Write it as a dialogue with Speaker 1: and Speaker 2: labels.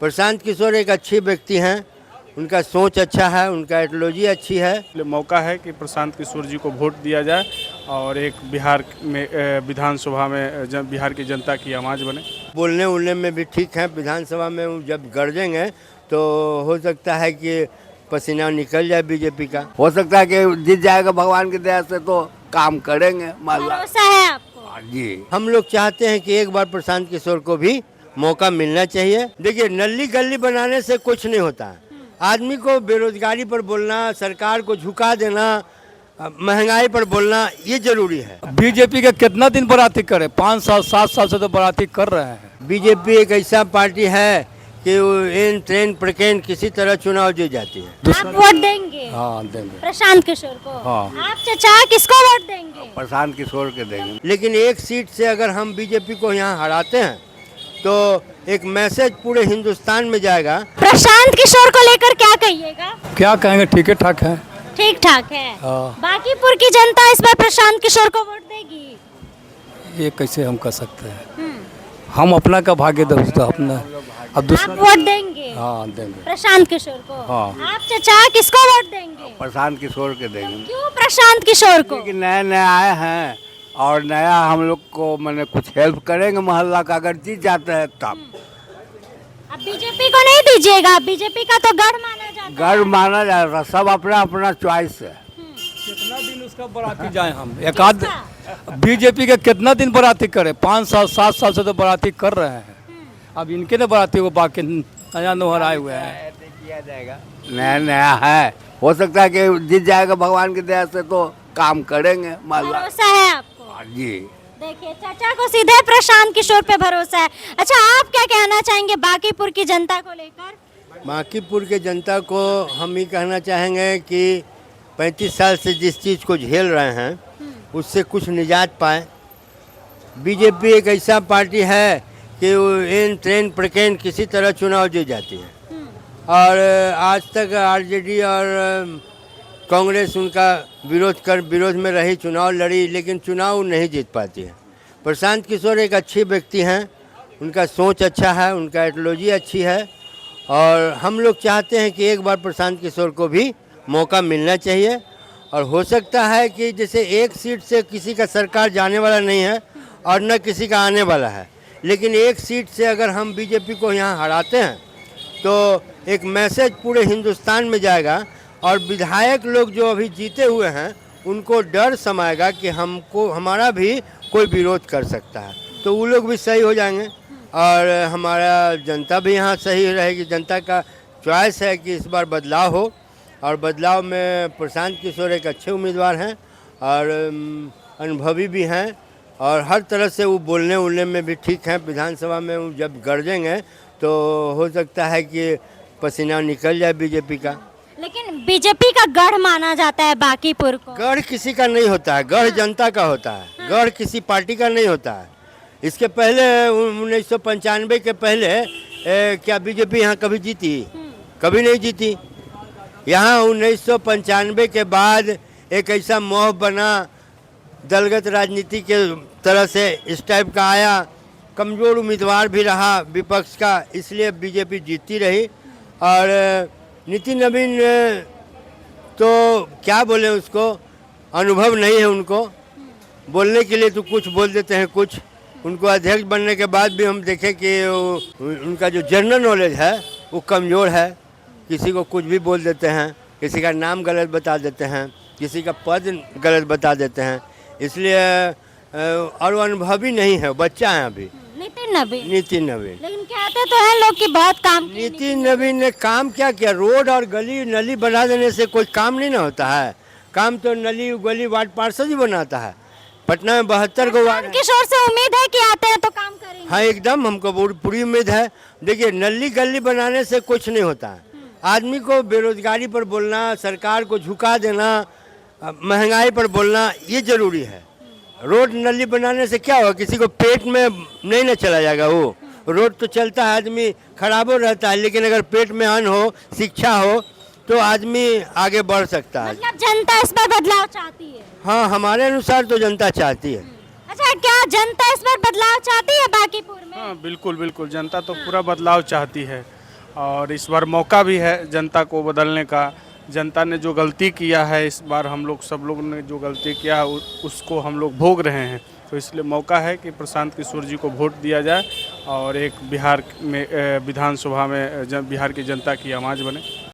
Speaker 1: प्रशांत किशोर एक अच्छे व्यक्ति हैं, उनका सोच अच्छा है, उनका आइडियोलॉजी अच्छी है।
Speaker 2: मौका है कि प्रशांत किशोर जी को वोट दिया जाए और एक बिहार में विधानसभा में बिहार की जनता की आवाज़ बने।
Speaker 1: बोलने उलने में भी ठीक है, विधानसभा में वो जब गरजेंगे तो हो सकता है कि पसीना निकल जाए बीजेपी का।
Speaker 3: हो सकता है कि जीत जाएगा भगवान की दया से, तो काम करेंगे माला
Speaker 4: भरोसा है आपको?
Speaker 3: जी।
Speaker 1: हम लोग चाहते हैं कि एक बार प्रशांत किशोर को भी मौका मिलना चाहिए। देखिए, नली गली बनाने से कुछ नहीं होता है। आदमी को बेरोजगारी पर बोलना, सरकार को झुका देना, महंगाई पर बोलना, ये जरूरी है।
Speaker 5: बीजेपी के कितना दिन बराती करे, 5 साल 7 साल से तो बराती कर रहे हैं।
Speaker 1: बीजेपी एक ऐसा पार्टी है कि वो इन ट्रेन प्रकेन किसी तरह चुनाव जीत जाती है।
Speaker 4: आप वोट देंगे?
Speaker 5: हाँ देंगे।
Speaker 4: प्रशांत किशोर को?
Speaker 5: हाँ।
Speaker 4: आप चाचा किसको वोट देंगे?
Speaker 3: प्रशांत किशोर के देंगे।
Speaker 1: लेकिन एक सीट से अगर हम बीजेपी को यहाँ हराते हैं तो एक मैसेज पूरे हिंदुस्तान में जाएगा।
Speaker 4: प्रशांत किशोर को लेकर क्या कहिएगा?
Speaker 5: क्या कहेंगे, ठीक ठाक है।
Speaker 4: ठीक ठाक है।
Speaker 5: हाँ।
Speaker 4: बांकीपुर की जनता इस बार प्रशांत किशोर को वोट देगी?
Speaker 5: ये कैसे हम कर सकते हैं, हम अपना का भाग्य दोस्त अपना। अब
Speaker 4: आप
Speaker 5: दूसरा
Speaker 4: वोट देंगे?
Speaker 5: हाँ देंगे।
Speaker 4: प्रशांत किशोर को?
Speaker 5: हाँ।
Speaker 4: आप चाचा किसको वोट देंगे?
Speaker 3: प्रशांत किशोर के देंगे।
Speaker 4: क्यों प्रशांत किशोर को?
Speaker 3: क्योंकि नए नए आए हैं और नया हम लोग को मैंने कुछ हेल्प करेंगे मोहल्ला का, अगर जीत जाते हैं तब।
Speaker 4: अब बीजेपी को नहीं दीजिएगा? बीजेपी का तो गढ़ माना जाता है।
Speaker 3: गर्व माना जाएगा, सब अपना अपना चॉइस है।
Speaker 5: कितना दिन उसका बराती जाए हम, एक आध बीजेपी के कितना दिन बराती करे, 5 साल 7 साल से तो बराती कर रहे हैं। अब इनके ने बराती को बाकी नया नोहर आए हुए हैं।
Speaker 3: किया जाएगा, नया नया है। हो सकता है कि जीत जाएगा भगवान की दया से, तो काम करेंगे माला
Speaker 4: भरोसा है आपको?
Speaker 3: जी।
Speaker 4: देखिए, चाचा को सीधे प्रशांत किशोर पे भरोसा है। अच्छा, आप क्या कहना चाहेंगे बांकीपुर की जनता को लेकर?
Speaker 1: बांकीपुर के जनता को हम ये कहना चाहेंगे कि 35 साल से जिस चीज़ को झेल रहे हैं उससे कुछ निजात पाए। बीजेपी एक ऐसा पार्टी है कि वो इन ट्रेन प्रकेन किसी तरह चुनाव जीत जाती है और आज तक आरजेडी और कांग्रेस उनका विरोध में रही, चुनाव लड़ी, लेकिन चुनाव नहीं जीत पाती है। प्रशांत किशोर एक अच्छे व्यक्ति हैं, उनका सोच अच्छा है, उनका आइडियोलॉजी अच्छी है और हम लोग चाहते हैं कि एक बार प्रशांत किशोर को भी मौका मिलना चाहिए। और हो सकता है कि जैसे एक सीट से किसी का सरकार जाने वाला नहीं है और न किसी का आने वाला है, लेकिन एक सीट से अगर हम बीजेपी को यहाँ हराते हैं तो एक मैसेज पूरे हिंदुस्तान में जाएगा और विधायक लोग जो अभी जीते हुए हैं उनको डर समाएगा कि हमको हमारा भी कोई विरोध कर सकता है, तो वो लोग भी सही हो जाएंगे और हमारा जनता भी यहाँ सही रहेगी। जनता का चॉइस है कि इस बार बदलाव हो और बदलाव में प्रशांत किशोर एक अच्छे उम्मीदवार हैं और अनुभवी भी हैं और हर तरह से वो बोलने उलने में भी ठीक हैं। विधानसभा में वो जब गरजेंगे तो हो सकता है कि पसीना निकल जाए बीजेपी का।
Speaker 4: लेकिन बीजेपी का गढ़ माना जाता है बांकीपुर को।
Speaker 1: गढ़ किसी का नहीं होता है, गढ़ जनता का होता है, गढ़ किसी पार्टी का नहीं होता है। इसके पहले 1995 के पहले क्या बीजेपी यहाँ कभी जीती? कभी नहीं जीती। यहाँ 1995 के बाद एक ऐसा मोह बना, दलगत राजनीति के तरह से इस टाइप का आया, कमज़ोर उम्मीदवार भी रहा विपक्ष का, इसलिए बीजेपी जीतती रही। और नितिन नवीन तो क्या बोले, उसको अनुभव नहीं है उनको, बोलने के लिए तो कुछ बोल देते हैं कुछ। उनको अध्यक्ष बनने के बाद भी हम देखें कि उनका जो जनरल नॉलेज है वो कमज़ोर है, किसी को कुछ भी बोल देते हैं, किसी का नाम गलत बता देते हैं, किसी का पद गलत बता देते हैं, इसलिए और वो अनुभवी नहीं है, बच्चा है अभी।
Speaker 4: नितिन नवीन?
Speaker 1: नितिन नवीन
Speaker 4: लेकिन कहते तो हैं लोग कि बहुत काम किए।
Speaker 1: नितिन नवीन ने काम क्या किया? रोड और गली नली बना देने से कोई काम नहीं ना होता है। काम तो नली गली वार्ड पार्षद ही बनाता है। पटना में 72 को वार्ड है।
Speaker 4: किशोर से उम्मीद है कि आते हैं तो काम करेंगे?
Speaker 1: हाँ, एकदम हमको पूरी उम्मीद है। देखिए, नली गली बनाने से कुछ नहीं होता है। आदमी को बेरोजगारी पर बोलना, सरकार को झुका देना, महंगाई पर बोलना, ये जरूरी है। रोड नली बनाने से क्या होगा? किसी को पेट में नहीं ना चला जाएगा। वो रोड तो चलता है, आदमी खराब हो रहता है, लेकिन अगर पेट में अन्न हो, शिक्षा हो, तो आदमी आगे बढ़ सकता है।
Speaker 4: मतलब जनता इस बार बदलाव चाहती है?
Speaker 1: हाँ, हमारे अनुसार तो जनता चाहती है।
Speaker 4: अच्छा, क्या जनता इस बार बदलाव चाहती है बांकीपुर में?
Speaker 2: हाँ बिल्कुल बिल्कुल, जनता तो पूरा बदलाव चाहती है और इस बार मौका भी है जनता को बदलने का। जनता ने जो गलती किया है इस बार हम लोग सब लोगों ने जो गलती किया है उसको हम लोग भोग रहे हैं। तो इसलिए मौका है कि प्रशांत किशोर जी को वोट दिया जाए और एक बिहार में विधानसभा में बिहार की जनता की आवाज़ बने।